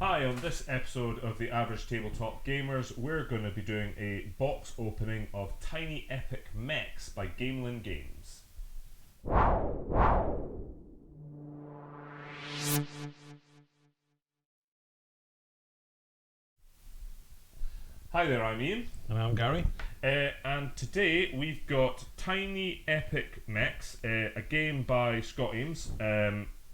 Hi, on this episode of the Average Tabletop Gamers, we're going to be doing a box opening of Tiny Epic Mechs by Gamelyn Games. Hi there, I'm Ian. And I'm Gary. And today we've got Tiny Epic Mechs, a game by Scott Ames,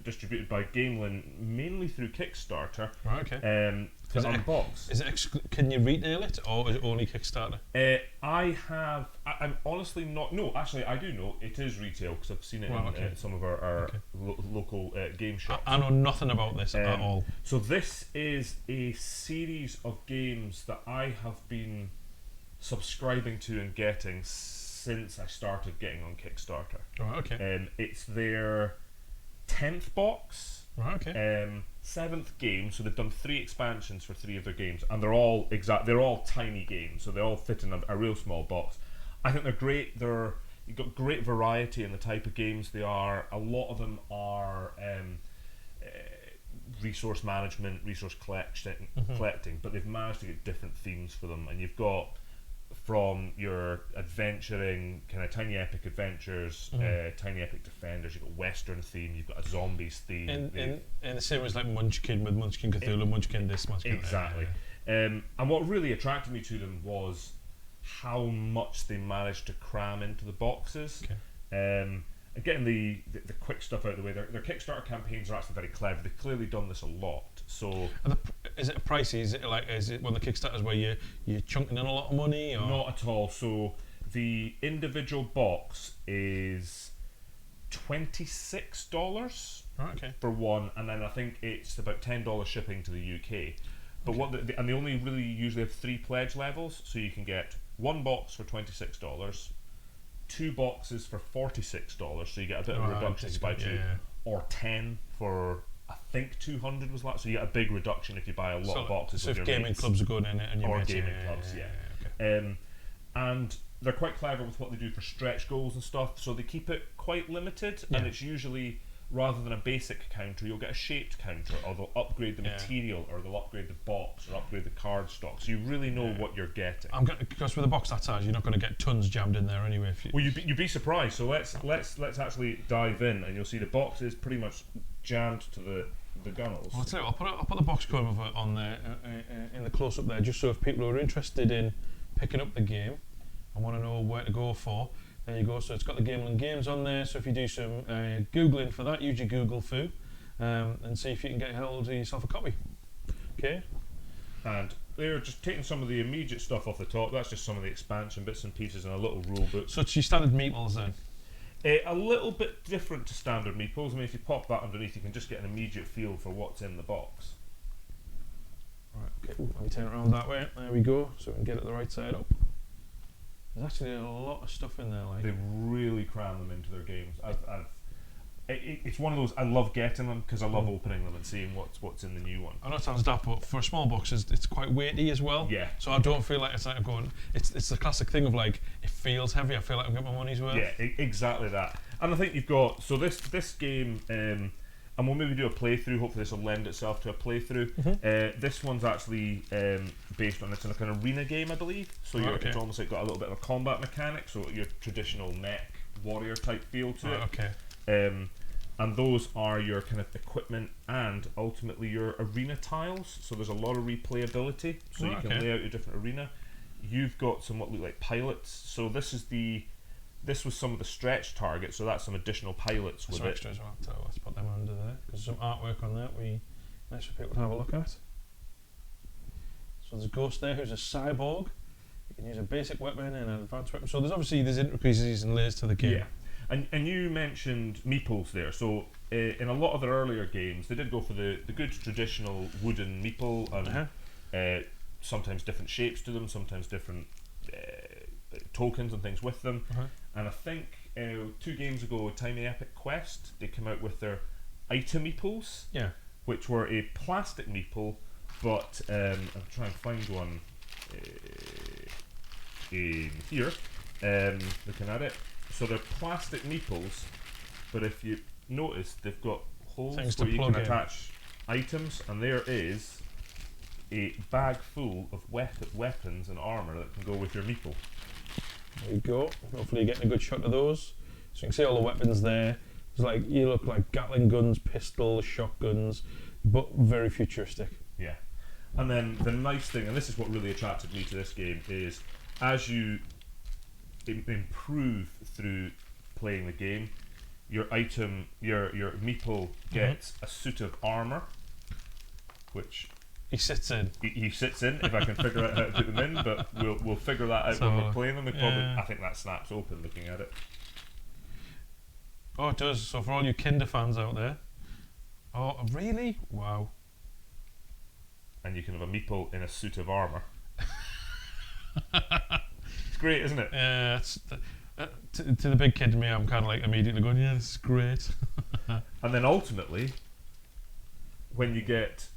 distributed by Gamelyn, mainly through Kickstarter. Right, okay. To unbox. Can you retail it, or is it only Kickstarter? I'm honestly not. No, actually, I do know it is retail because I've seen it in some of our local game shops. I know nothing about this at all. So this is a series of games that I have been subscribing to and getting since I started getting on Kickstarter. Right, okay. It's their 10th box. Right, okay. 7th game, so they've done 3 expansions for 3 of their games, and they're all tiny games, so they all fit in a real small box. I think they're great. You've got great variety in the type of games they are. A lot of them are resource management, resource collecting, but they've managed to get different themes for them, and you've got from your adventuring kind of Tiny Epic Adventures, Tiny Epic Defenders, you've got Western theme, you've got a zombies theme. And the same as like Munchkin with Munchkin Cthulhu, Munchkin this, Munchkin exactly. And what really attracted me to them was how much they managed to cram into the boxes. Okay. And getting the quick stuff out of the way. Their Kickstarter campaigns are actually very clever. They've clearly done this a lot. So is it pricey? Is it one of the Kickstarters where you're chunking in a lot of money? Or? Not at all. So the individual box is $26 for one, and then I think it's about $10 shipping to the UK. But and they only really usually have 3 pledge levels, so you can get 1 box for $26, 2 boxes for $46, so you get a bit of a reduction if you buy 2, or 10 for I think 200 was that, so you get a big reduction if you buy a lot of boxes. So with if your gaming mates. clubs are good in it, and your mates, gaming clubs, okay. And they're quite clever with what they do for stretch goals and stuff. So they keep it quite limited, and it's usually rather than a basic counter, you'll get a shaped counter, or they'll upgrade the material, or they'll upgrade the box, or upgrade the card stock. So you really know what you're getting. Because with a box that size, you're not going to get tons jammed in there anyway. Well, you'd be surprised. So let's actually dive in, and you'll see the box is pretty much jammed to the gunnels. Well, I'll tell you what, I'll put the box cover on there in the close up there, just so if people are interested in picking up the game and want to know where to go for, there you go. So it's got the Gamelyn Games on there, so if you do some googling for that, use your Google foo, and see if you can get hold of yourself a copy. Okay. And they're just taking some of the immediate stuff off the top. That's just some of the expansion bits and pieces and a little rule book. So it's your standard meeples then? A little bit different to standard meeples. I mean, if you pop that underneath, you can just get an immediate feel for what's in the box. Right, okay, let me turn it around that way. There we go, so we can get it the right side up. There's actually a lot of stuff in there. They really cram them into their games. It's one of those, I love getting them because I love opening them and seeing what's in the new one. I know it sounds daft, but for small boxes, it's quite weighty as well. Yeah. So I don't feel like it's like going. It's the classic thing of like, it feels heavy. I feel like I'm getting my money's worth. Yeah, exactly that. And I think you've got this game, and we'll maybe do a playthrough. Hopefully, this will lend itself to a playthrough. This one's actually based on it's in a kind of arena game, I believe. So it's almost like got a little bit of a combat mechanic. So your traditional mech warrior type feel to it. Okay. And those are your kind of equipment and ultimately your arena tiles. So there's a lot of replayability. So you can lay out your different arena. You've got some what look like pilots. So this was some of the stretch targets. So that's some additional pilots with it. Extra as well. So let's put them under there because there's some artwork on that nice for people to have a look at. So there's a ghost there who's a cyborg. You can use a basic weapon and an advanced weapon. So there's intricacies and layers to the game. Yeah. And you mentioned meeples there. So in a lot of their earlier games, they did go for the good traditional wooden meeple, and sometimes different shapes to them, sometimes different tokens and things with them. And I think 2 games ago, Tiny Epic Quest, they came out with their item meeples, which were a plastic meeple, but I'll try and find one in here, looking at it. So they're plastic meeples, but if you notice, they've got holes where you can attach items, and there is a bag full of weapons and armour that can go with your meeple. There you go. Hopefully you're getting a good shot of those. So you can see all the weapons there. It's like, you look like Gatling guns, pistols, shotguns, but very futuristic. Yeah. And then the nice thing, and this is what really attracted me to this game, is as you improve through playing the game, your meeple gets a suit of armour, which he sits in. He sits in, if I can figure out how to put them in, but we'll figure that out when we're playing them. I think that snaps open looking at it. Oh, it does. So for all you Kinder fans out there. Oh, really? Wow. And you can have a meeple in a suit of armour. It's great, isn't it? Yeah, to the big kid in me, I'm kind of like immediately going, yeah, this is great. And then ultimately, when you get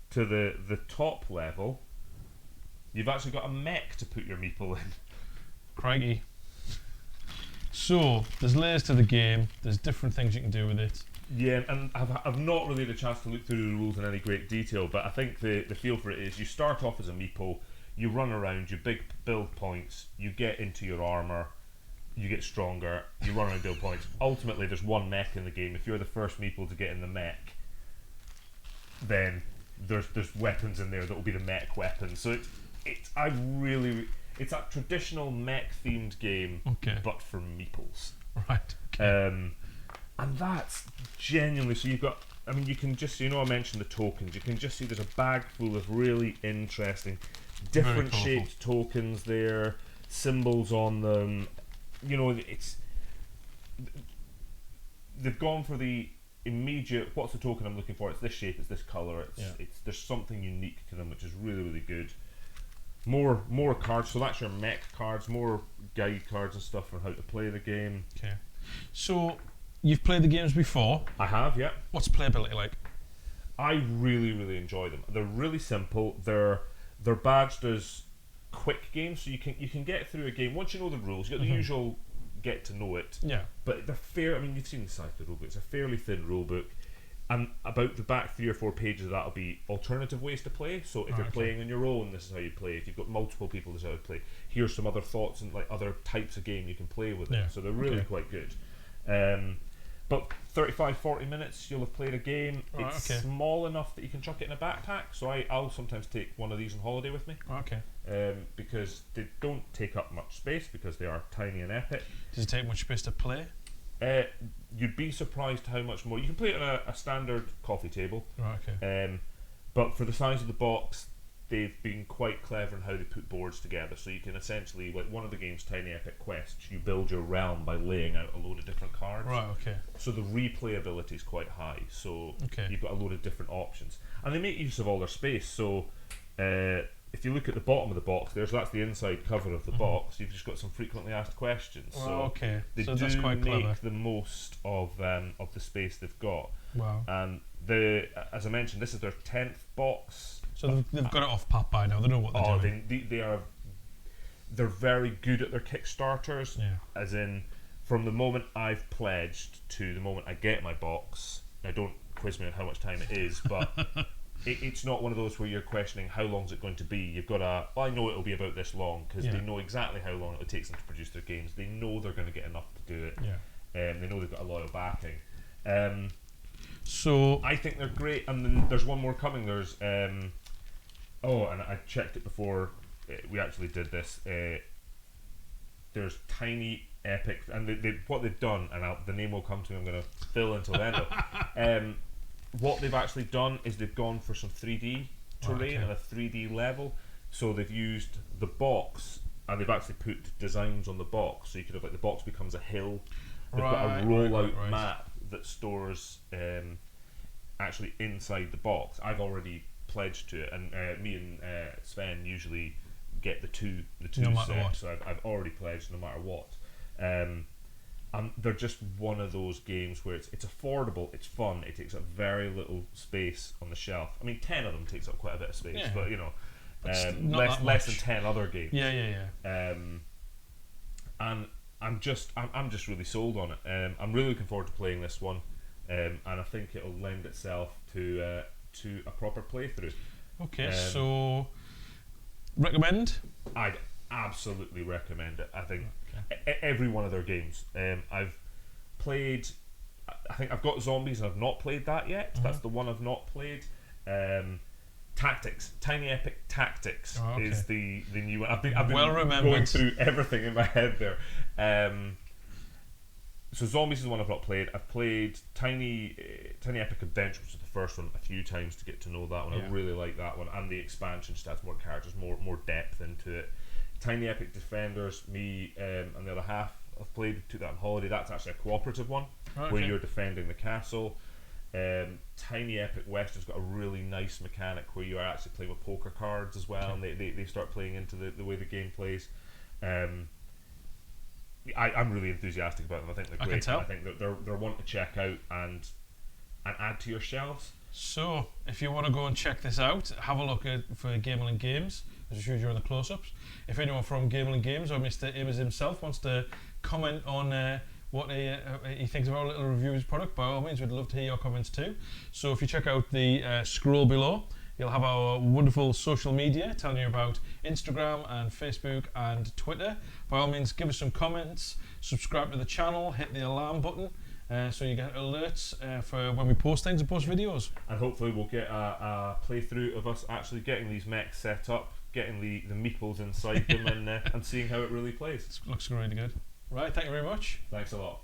to the top level, you've actually got a mech to put your meeple in. Crikey. So, there's layers to the game, there's different things you can do with it. Yeah, and I've not really had a chance to look through the rules in any great detail, but I think the feel for it is you start off as a meeple, you run around, you big build points, you get into your armour, you get stronger, you run around, build points. Ultimately, there's one mech in the game. If you're the first meeple to get in the mech, then there's weapons in there that will be the mech weapons. So it's a traditional mech themed game, but for meeples. Right. Okay. And that's genuinely, so you've got, I mean, you can just, I mentioned the tokens, you can just see there's a bag full of really interesting, different shaped tokens there, symbols on them. They've gone for the immediate, what's the token I'm looking for? It's this shape, it's this colour, there's something unique to them, which is really, really good. More cards, so that's your mech cards, more guide cards and stuff on how to play the game. Okay. So, you've played the games before? I have, yeah. What's playability like? I really, really enjoy them. They're really simple. They're badged as quick games, so you can get through a game once you know the rules. You got the usual get to know it. Yeah. But they're fair. I mean, you've seen the size of the rulebook. It's a fairly thin rulebook, and about the back 3 or 4 pages of that'll be alternative ways to play. So if you're playing on your own, this is how you play. If you've got multiple people, this is how you play. Here's some other thoughts and like other types of game you can play with it. So they're really quite good. But 35-40 minutes you'll have played a game. It's small enough that you can chuck it in a backpack, so I'll sometimes take one of these on holiday with me. Because they don't take up much space because they are tiny and epic. Does it take much space to play? You'd be surprised how much more. You can play it on a standard coffee table. But for the size of the box, they've been quite clever in how they put boards together. So you can essentially, like one of the games, Tiny Epic Quests, you build your realm by laying out a load of different cards. So the replayability is quite high. So you've got a load of different options, and they make use of all their space. So if you look at the bottom of the box, that's the inside cover of the box. You've just got some frequently asked questions. They do that's quite make clever. the most of the space they've got. Wow. And as I mentioned, this is their 10th box. So they've got it off pat by now. They know what they're doing. They're very good at their Kickstarters. As in, from the moment I've pledged to the moment I get my box. Now, don't quiz me on how much time it is, but it's not one of those where you're questioning how long is it going to be. You've got I know it'll be about this long because they know exactly how long it takes them to produce their games. They know they're going to get enough to do it. They know they've got a loyal backing. So I think they're great, and then there's one more coming. There's and I checked it before we actually did this. There's Tiny Epic, and what they've done, and the name will come to me. I'm going to fill until the end. What they've actually done is they've gone for some 3D terrain and a 3D level. So they've used the box, and they've actually put designs on the box. So you could have the box becomes a hill. They've got a rollout map that stores actually inside the box. I've already pledged to it, and me and Sven usually get the two no sets. So I've already pledged no matter what. And they're just one of those games where it's affordable, it's fun, it takes up very little space on the shelf. I mean, 10 of them takes up quite a bit of space, but less than 10 other games. And I'm just really sold on it. I'm really looking forward to playing this one, and I think it'll lend itself to a proper playthrough. Okay, so recommend? I'd absolutely recommend it. I think every one of their games. I've played. I think I've got Zombies and I've not played that yet. That's the one I've not played. Tactics, Tiny Epic Tactics is the new one. I've been well remembered. Going through everything in my head there. So Zombies is the one I've not played. I've played Tiny Epic Adventure, which is the first one, a few times to get to know that one. I really like that one, and the expansion just adds more characters, more depth into it. Tiny Epic Defenders, me and the other half have played. Took that on holiday. That's actually a cooperative one where you're defending the castle. Tiny Epic West has got a really nice mechanic where you are actually playing with poker cards as well, and they start playing into the way the game plays. I'm really enthusiastic about them. I think they're great. I think that they're one to check out and add to your shelves. So, if you want to go and check this out, have a look for Gamelyn Games, as I showed you in the close-ups. If anyone from Gamelyn Games or Mr. Ibbers himself wants to comment on what he thinks of our little review of his product, by all means, we'd love to hear your comments too. So if you check out the scroll below, you'll have our wonderful social media telling you about Instagram and Facebook and Twitter. By all means, give us some comments, subscribe to the channel, hit the alarm button so you get alerts for when we post things and post videos. And hopefully we'll get a playthrough of us actually getting these mechs set up, getting the meeples inside them and seeing how it really plays. It looks really good. Right, thank you very much. Thanks a lot.